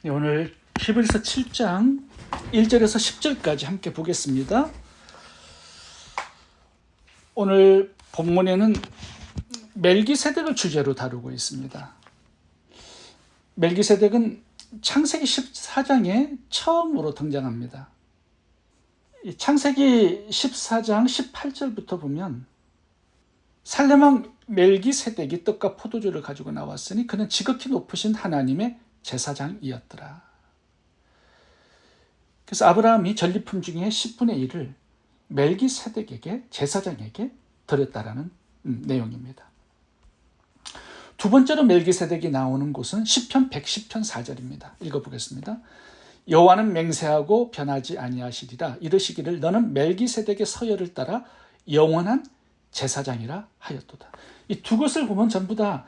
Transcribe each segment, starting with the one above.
네, 오늘 히브리서 7장 1절에서 10절까지 함께 보겠습니다. 오늘 본문에는 멜기세덱을 주제로 다루고 있습니다. 멜기세덱은 창세기 14장에 처음으로 등장합니다. 이 창세기 14장 18절부터 보면 살렘왕 멜기세덱이 떡과 포도주를 가지고 나왔으니 그는 지극히 높으신 하나님의 제사장이었더라. 그래서 아브라함이 전리품 중에 10분의 1을 멜기세덱에게, 제사장에게 드렸다라는 내용입니다. 두 번째로 멜기세덱이 나오는 곳은 시편 110편 4절입니다. 읽어보겠습니다. 여호와는 맹세하고 변하지 아니하시리라. 이르시기를 너는 멜기세덱의 서열을 따라 영원한 제사장이라 하였도다. 이 두 것을 보면 전부 다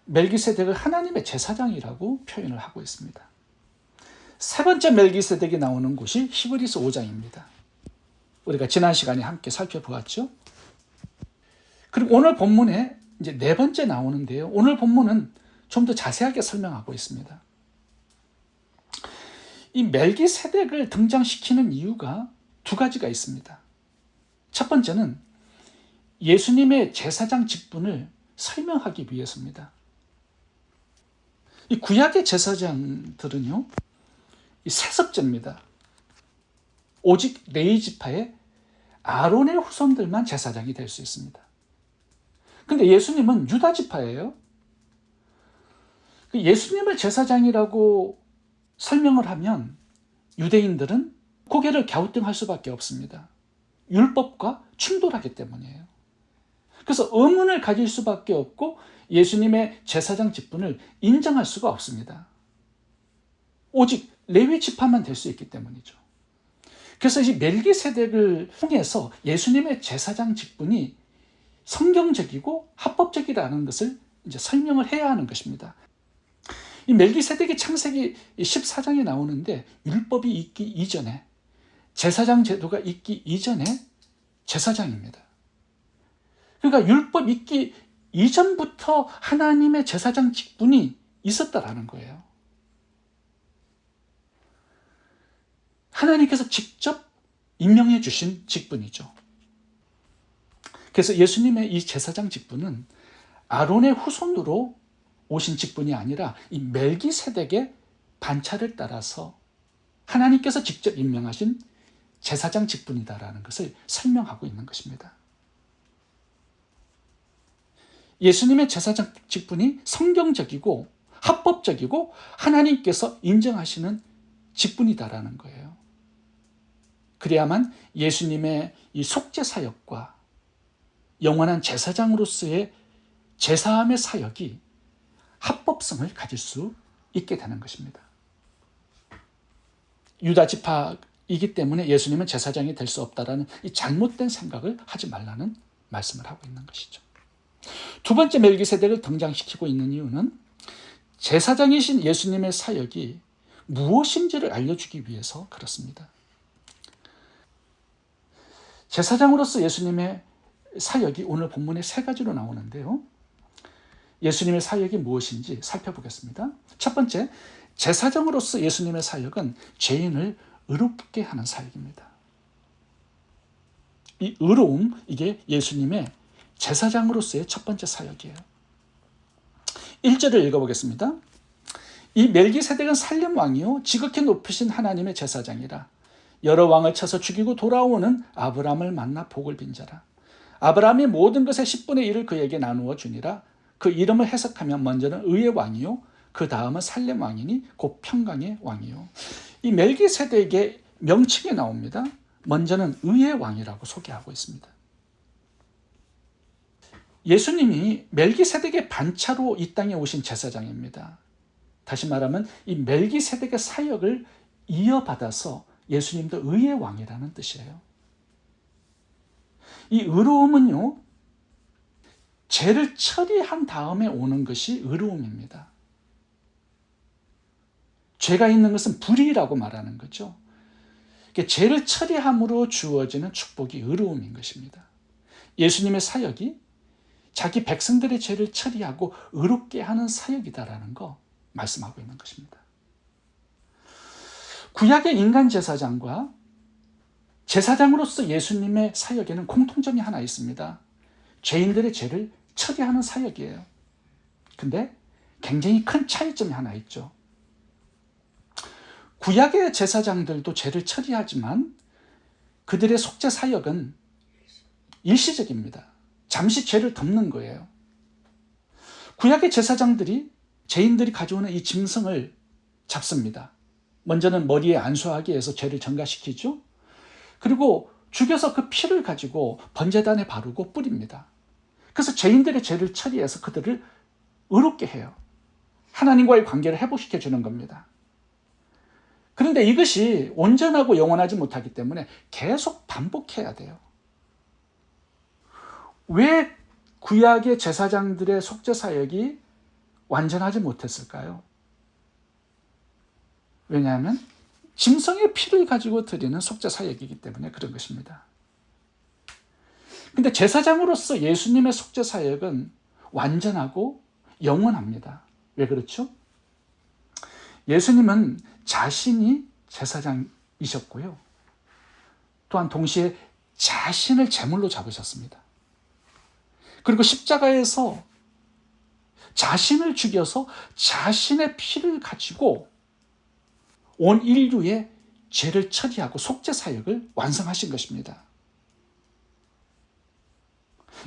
멜기세덱을 하나님의 제사장이라고 표현을 하고 있습니다. 세 번째 멜기세덱이 나오는 곳이 히브리서 5장입니다. 우리가 지난 시간에 함께 살펴보았죠. 그리고 오늘 본문에 이제 네 번째 나오는데요. 오늘 본문은 좀 더 자세하게 설명하고 있습니다. 이 멜기세덱을 등장시키는 이유가 두 가지가 있습니다. 첫 번째는 예수님의 제사장 직분을 설명하기 위해서입니다. 이 구약의 제사장들은요, 이 세습제입니다. 오직 레위 지파의 아론의 후손들만 제사장이 될 수 있습니다. 근데 예수님은 유다 지파예요. 예수님을 제사장이라고 설명을 하면 유대인들은 고개를 갸우뚱할 수밖에 없습니다. 율법과 충돌하기 때문이에요. 그래서 의문을 가질 수밖에 없고 예수님의 제사장 직분을 인정할 수가 없습니다. 오직 레위 지파만 될 수 있기 때문이죠. 그래서 이 멜기세덱을 통해서 예수님의 제사장 직분이 성경적이고 합법적이라는 것을 이제 설명을 해야 하는 것입니다. 이 멜기세덱이 창세기 14장에 나오는데 율법이 있기 이전에, 제사장 제도가 있기 이전에 제사장입니다. 그러니까 율법 있기 이전부터 하나님의 제사장 직분이 있었다라는 거예요. 하나님께서 직접 임명해 주신 직분이죠. 그래서 예수님의 이 제사장 직분은 아론의 후손으로 오신 직분이 아니라 이 멜기세덱의 반차를 따라서 하나님께서 직접 임명하신 제사장 직분이다라는 것을 설명하고 있는 것입니다. 예수님의 제사장 직분이 성경적이고 합법적이고 하나님께서 인정하시는 직분이다라는 거예요. 그래야만 예수님의 이 속죄 사역과 영원한 제사장으로서의 제사함의 사역이 합법성을 가질 수 있게 되는 것입니다. 유다 지파이기 때문에 예수님은 제사장이 될 수 없다라는 이 잘못된 생각을 하지 말라는 말씀을 하고 있는 것이죠. 두 번째 멜기세덱을 등장시키고 있는 이유는 제사장이신 예수님의 사역이 무엇인지를 알려주기 위해서 그렇습니다. 제사장으로서 예수님의 사역이 오늘 본문에 세 가지로 나오는데요. 예수님의 사역이 무엇인지 살펴보겠습니다. 첫 번째, 제사장으로서 예수님의 사역은 죄인을 의롭게 하는 사역입니다. 이 의로움, 이게 예수님의 제사장으로서의 첫 번째 사역이에요. 1절을 읽어보겠습니다. 이 멜기세덱은 살렘 왕이요 지극히 높으신 하나님의 제사장이라. 여러 왕을 쳐서 죽이고 돌아오는 아브라함을 만나 복을 빈 자라. 아브라함이 모든 것의 10분의 1을 그에게 나누어 주니라. 그 이름을 해석하면 먼저는 의의 왕이요 그 다음은 살렘 왕이니 곧 평강의 왕이요. 이 멜기세덱의 명칭이 나옵니다. 먼저는 의의 왕이라고 소개하고 있습니다. 예수님이 멜기세덱의 반차로 이 땅에 오신 제사장입니다. 다시 말하면 이 멜기세덱의 사역을 이어받아서 예수님도 의의 왕이라는 뜻이에요. 이 의로움은요, 죄를 처리한 다음에 오는 것이 의로움입니다. 죄가 있는 것은 불의라고 말하는 거죠. 죄를 처리함으로 주어지는 축복이 의로움인 것입니다. 예수님의 사역이 자기 백성들의 죄를 처리하고 의롭게 하는 사역이다라는 거 말씀하고 있는 것입니다. 구약의 인간 제사장과 제사장으로서 예수님의 사역에는 공통점이 하나 있습니다. 죄인들의 죄를 처리하는 사역이에요. 근데 굉장히 큰 차이점이 하나 있죠. 구약의 제사장들도 죄를 처리하지만 그들의 속죄 사역은 일시적입니다. 잠시 죄를 덮는 거예요. 구약의 제사장들이 죄인들이 가져오는 이 짐승을 잡습니다. 먼저는 머리에 안수하기 위해서 죄를 전가시키죠. 그리고 죽여서 그 피를 가지고 번제단에 바르고 뿌립니다. 그래서 죄인들의 죄를 처리해서 그들을 의롭게 해요. 하나님과의 관계를 회복시켜 주는 겁니다. 그런데 이것이 온전하고 영원하지 못하기 때문에 계속 반복해야 돼요. 왜 구약의 제사장들의 속죄 사역이 완전하지 못했을까요? 왜냐하면 짐승의 피를 가지고 드리는 속죄 사역이기 때문에 그런 것입니다. 근데 제사장으로서 예수님의 속죄 사역은 완전하고 영원합니다. 왜 그렇죠? 예수님은 자신이 제사장이셨고요. 또한 동시에 자신을 제물로 잡으셨습니다. 그리고 십자가에서 자신을 죽여서 자신의 피를 가지고 온 인류의 죄를 처리하고 속죄 사역을 완성하신 것입니다.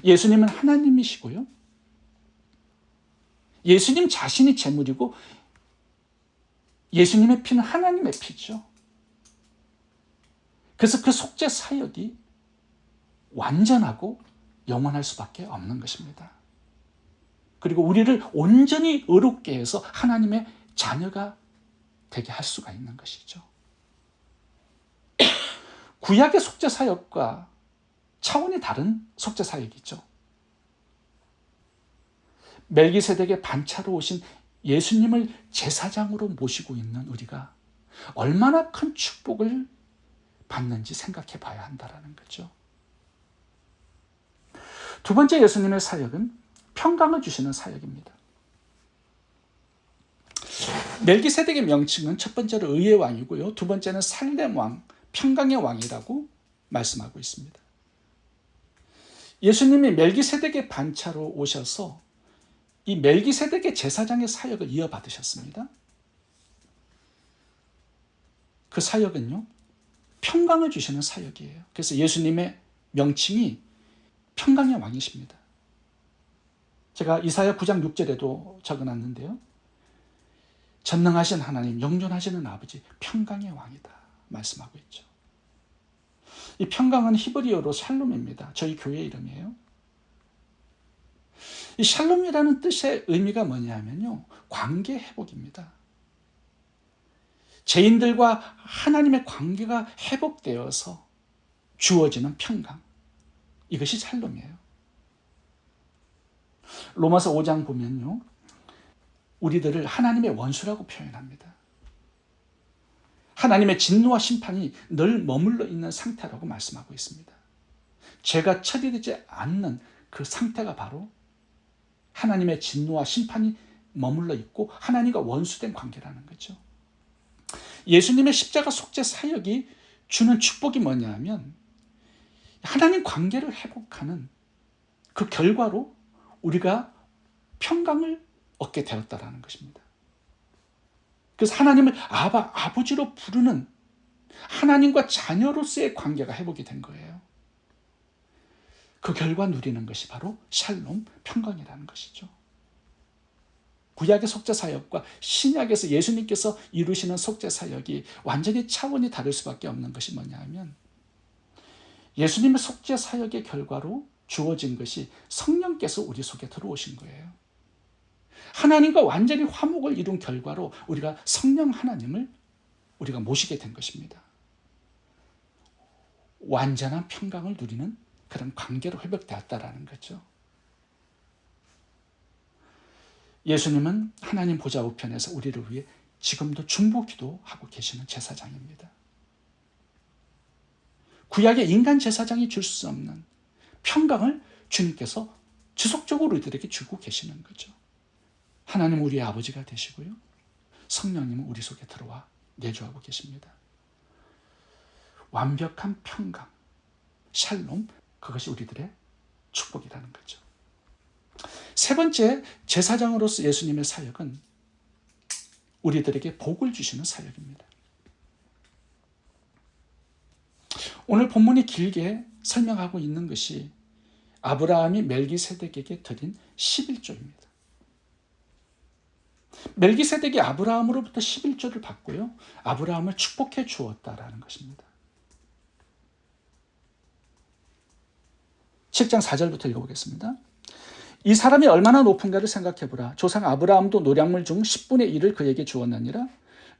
예수님은 하나님이시고요. 예수님 자신이 제물이고 예수님의 피는 하나님의 피죠. 그래서 그 속죄 사역이 완전하고 영원할 수밖에 없는 것입니다. 그리고 우리를 온전히 의롭게 해서 하나님의 자녀가 되게 할 수가 있는 것이죠. 구약의 속죄 사역과 차원이 다른 속죄 사역이죠. 멜기세덱의 반차로 오신 예수님을 제사장으로 모시고 있는 우리가 얼마나 큰 축복을 받는지 생각해 봐야 한다는 거죠. 두 번째 예수님의 사역은 평강을 주시는 사역입니다. 멜기세덱의 명칭은 첫 번째로 의의 왕이고요. 두 번째는 살렘 왕, 평강의 왕이라고 말씀하고 있습니다. 예수님이 멜기세덱의 반차로 오셔서 이 멜기세덱의 제사장의 사역을 이어받으셨습니다. 그 사역은요, 평강을 주시는 사역이에요. 그래서 예수님의 명칭이 평강의 왕이십니다. 제가 이사야 9장 6절에도 적어놨는데요. 전능하신 하나님, 영존하시는 아버지, 평강의 왕이다 말씀하고 있죠. 이 평강은 히브리어로 샬롬입니다. 저희 교회 이름이에요. 이 샬롬이라는 뜻의 의미가 뭐냐면요, 관계 회복입니다. 죄인들과 하나님의 관계가 회복되어서 주어지는 평강, 이것이 샬롬이에요. 로마서 5장 보면요, 우리들을 하나님의 원수라고 표현합니다. 하나님의 진노와 심판이 늘 머물러 있는 상태라고 말씀하고 있습니다. 죄가 처리되지 않는 그 상태가 바로 하나님의 진노와 심판이 머물러 있고 하나님과 원수된 관계라는 거죠. 예수님의 십자가 속죄 사역이 주는 축복이 뭐냐면 하나님 관계를 회복하는 그 결과로 우리가 평강을 얻게 되었다라는 것입니다. 그래서 하나님을 아버지로 부르는 하나님과 자녀로서의 관계가 회복이 된 거예요. 그 결과 누리는 것이 바로 샬롬, 평강이라는 것이죠. 구약의 속죄 사역과 신약에서 예수님께서 이루시는 속죄 사역이 완전히 차원이 다를 수밖에 없는 것이 뭐냐 하면 예수님의 속죄 사역의 결과로 주어진 것이 성령께서 우리 속에 들어오신 거예요. 하나님과 완전히 화목을 이룬 결과로 우리가 성령 하나님을 우리가 모시게 된 것입니다. 완전한 평강을 누리는 그런 관계로 회복되었다라는 거죠. 예수님은 하나님 보좌 우편에서 우리를 위해 지금도 중보기도 하고 계시는 제사장입니다. 구약의 인간 제사장이 줄 수 없는 평강을 주님께서 지속적으로 우리들에게 주고 계시는 거죠. 하나님은 우리의 아버지가 되시고요, 성령님은 우리 속에 들어와 내주하고 계십니다. 완벽한 평강, 샬롬, 그것이 우리들의 축복이라는 거죠. 세 번째, 제사장으로서 예수님의 사역은 우리들에게 복을 주시는 사역입니다. 오늘 본문이 길게 설명하고 있는 것이 아브라함이 멜기세덱에게 드린 11조입니다. 멜기세덱이 아브라함으로부터 11조를 받고요, 아브라함을 축복해 주었다라는 것입니다. 7장 4절부터 읽어보겠습니다. 이 사람이 얼마나 높은가를 생각해보라. 조상 아브라함도 노량물 중 10분의 1을 그에게 주었느니라.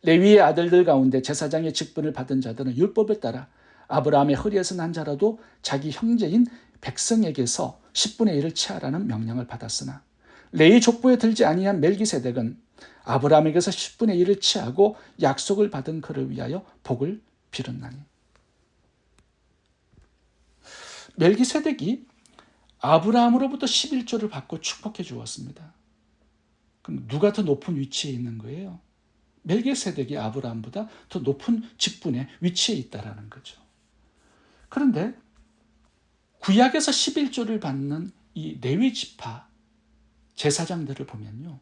레위의 아들들 가운데 제사장의 직분을 받은 자들은 율법을 따라 아브라함의 허리에서 난 자라도 자기 형제인 백성에게서 10분의 1을 취하라는 명령을 받았으나 레위 족보에 들지 아니한 멜기세덱은 아브라함에게서 10분의 1을 취하고 약속을 받은 그를 위하여 복을 빌었나니. 멜기세덱이 아브라함으로부터 11조를 받고 축복해 주었습니다. 그럼 누가 더 높은 위치에 있는 거예요? 멜기세덱이 아브라함보다 더 높은 직분에 위치해 있다는 거죠. 그런데 구약에서 11조를 받는 이 레위 지파 제사장들을 보면요,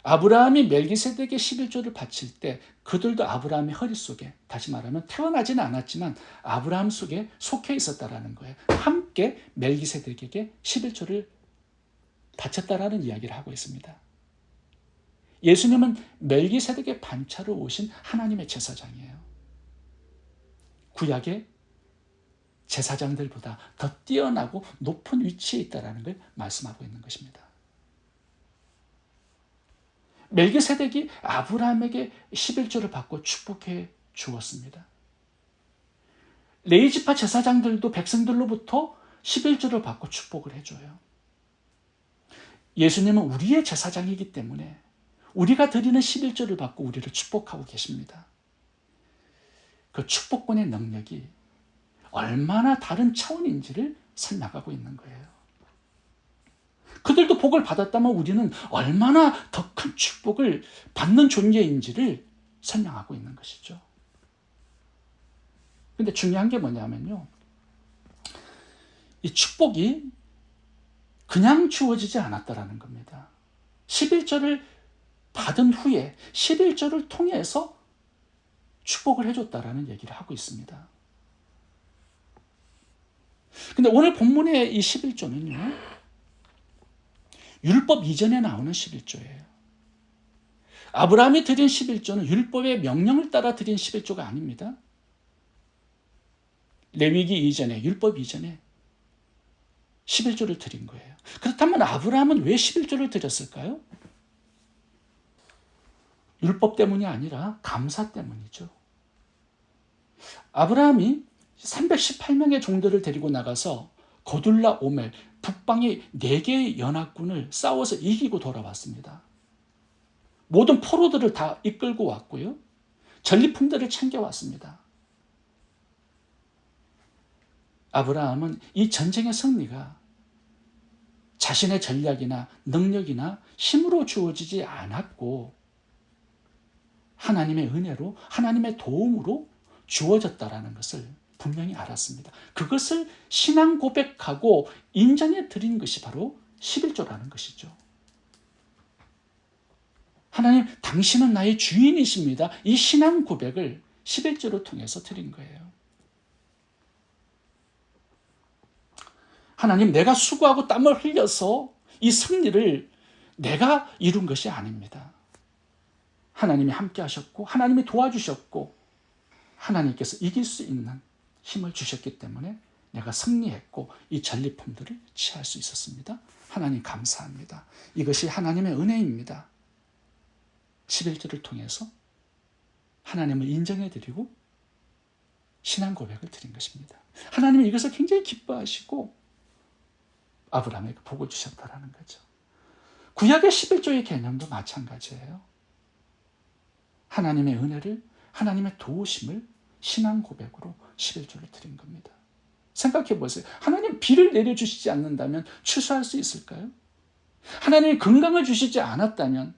아브라함이 멜기세덱에게 11조를 바칠 때 그들도 아브라함의 허리 속에, 다시 말하면 태어나지는 않았지만 아브라함 속에 속해 있었다라는 거예요. 함께 멜기세덱에게 11조를 바쳤다라는 이야기를 하고 있습니다. 예수님은 멜기세덱의 반차로 오신 하나님의 제사장이에요. 구약의 제사장들보다 더 뛰어나고 높은 위치에 있다는 걸 말씀하고 있는 것입니다. 멜기세덱이 아브라함에게 11조를 받고 축복해 주었습니다. 레위지파 제사장들도 백성들로부터 11조를 받고 축복을 해줘요. 예수님은 우리의 제사장이기 때문에 우리가 드리는 11조를 받고 우리를 축복하고 계십니다. 그 축복권의 능력이 얼마나 다른 차원인지를 설명하고 있는 거예요. 그들도 복을 받았다면 우리는 얼마나 더 큰 축복을 받는 존재인지를 설명하고 있는 것이죠. 그런데 중요한 게 뭐냐면요, 이 축복이 그냥 주어지지 않았다라는 겁니다. 11조를 받은 후에 11조를 통해서 축복을 해줬다라는 얘기를 하고 있습니다. 근데 오늘 본문의 이 11조는요, 율법 이전에 나오는 11조예요. 아브라함이 드린 11조는 율법의 명령을 따라 드린 11조가 아닙니다. 레위기 이전에, 율법 이전에 11조를 드린 거예요. 그렇다면 아브라함은 왜 11조를 드렸을까요? 율법 때문이 아니라 감사 때문이죠. 아브라함이 318명의 종들을 데리고 나가서 고둘라 오멜, 북방의 4개의 연합군을 싸워서 이기고 돌아왔습니다. 모든 포로들을 다 이끌고 왔고요, 전리품들을 챙겨왔습니다. 아브라함은 이 전쟁의 승리가 자신의 전략이나 능력이나 힘으로 주어지지 않았고 하나님의 은혜로, 하나님의 도움으로 주어졌다라는 것을 분명히 알았습니다. 그것을 신앙 고백하고 인정해 드린 것이 바로 11조라는 것이죠. 하나님, 당신은 나의 주인이십니다. 이 신앙 고백을 11조를 통해서 드린 거예요. 하나님, 내가 수고하고 땀을 흘려서 이 승리를 내가 이룬 것이 아닙니다. 하나님이 함께 하셨고 하나님이 도와주셨고 하나님께서 이길 수 있는 힘을 주셨기 때문에 내가 승리했고 이 전리품들을 취할 수 있었습니다. 하나님 감사합니다. 이것이 하나님의 은혜입니다. 11조를 통해서 하나님을 인정해드리고 신앙 고백을 드린 것입니다. 하나님은 이것을 굉장히 기뻐하시고 아브라함에게 복을 주셨다는 거죠. 구약의 11조의 개념도 마찬가지예요. 하나님의 은혜를, 하나님의 도우심을 신앙 고백으로 11조를 드린 겁니다. 생각해 보세요. 하나님 비를 내려주시지 않는다면 추수할 수 있을까요? 하나님이 건강을 주시지 않았다면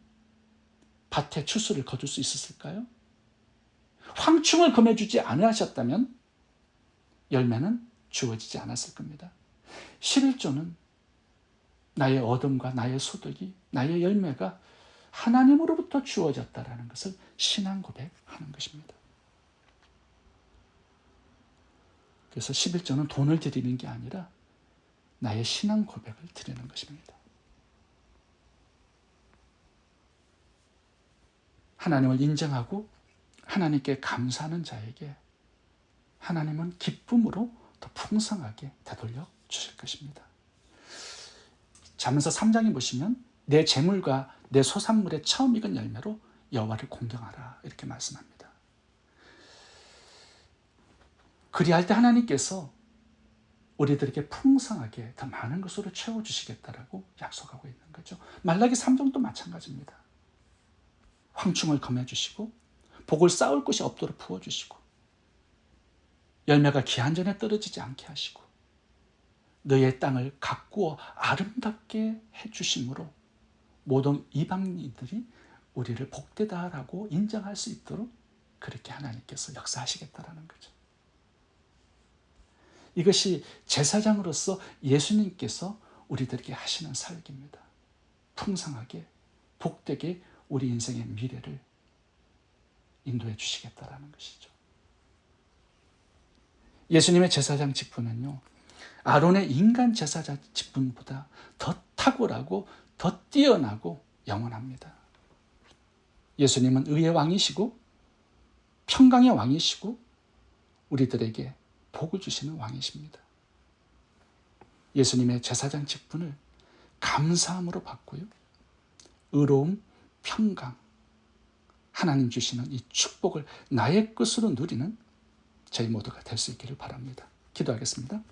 밭에 추수를 거둘 수 있었을까요? 황충을 금해주지 않으셨다면 열매는 주어지지 않았을 겁니다. 11조는 나의 얻음과 나의 소득이, 나의 열매가 하나님으로부터 주어졌다라는 것을 신앙 고백하는 것입니다. 그래서 11조는 돈을 드리는 게 아니라 나의 신앙 고백을 드리는 것입니다. 하나님을 인정하고 하나님께 감사하는 자에게 하나님은 기쁨으로 더 풍성하게 되돌려 주실 것입니다. 잠언서 3장에 보시면 내 재물과 내 소산물의 처음 익은 열매로 여호와를 공경하라 이렇게 말씀합니다. 그리할 때 하나님께서 우리들에게 풍성하게 더 많은 것으로 채워주시겠다라고 약속하고 있는 거죠. 말라기 3장도 마찬가지입니다. 황충을 검해주시고 복을 쌓을 곳이 없도록 부어주시고 열매가 기한 전에 떨어지지 않게 하시고 너의 땅을 가꾸어 아름답게 해주심으로 모든 이방인들이 우리를 복되다라고 인정할 수 있도록 그렇게 하나님께서 역사하시겠다라는 거죠. 이것이 제사장으로서 예수님께서 우리들에게 하시는 사역입니다. 풍성하게 복되게 우리 인생의 미래를 인도해 주시겠다라는 것이죠. 예수님의 제사장 직분은요, 아론의 인간 제사장 직분보다 더 탁월하고 더 뛰어나고 영원합니다. 예수님은 의의 왕이시고 평강의 왕이시고 우리들에게 복을 주시는 왕이십니다. 예수님의 제사장 직분을 감사함으로 받고요, 의로움, 평강, 하나님 주시는 이 축복을 나의 것으로 누리는 저희 모두가 될 수 있기를 바랍니다. 기도하겠습니다.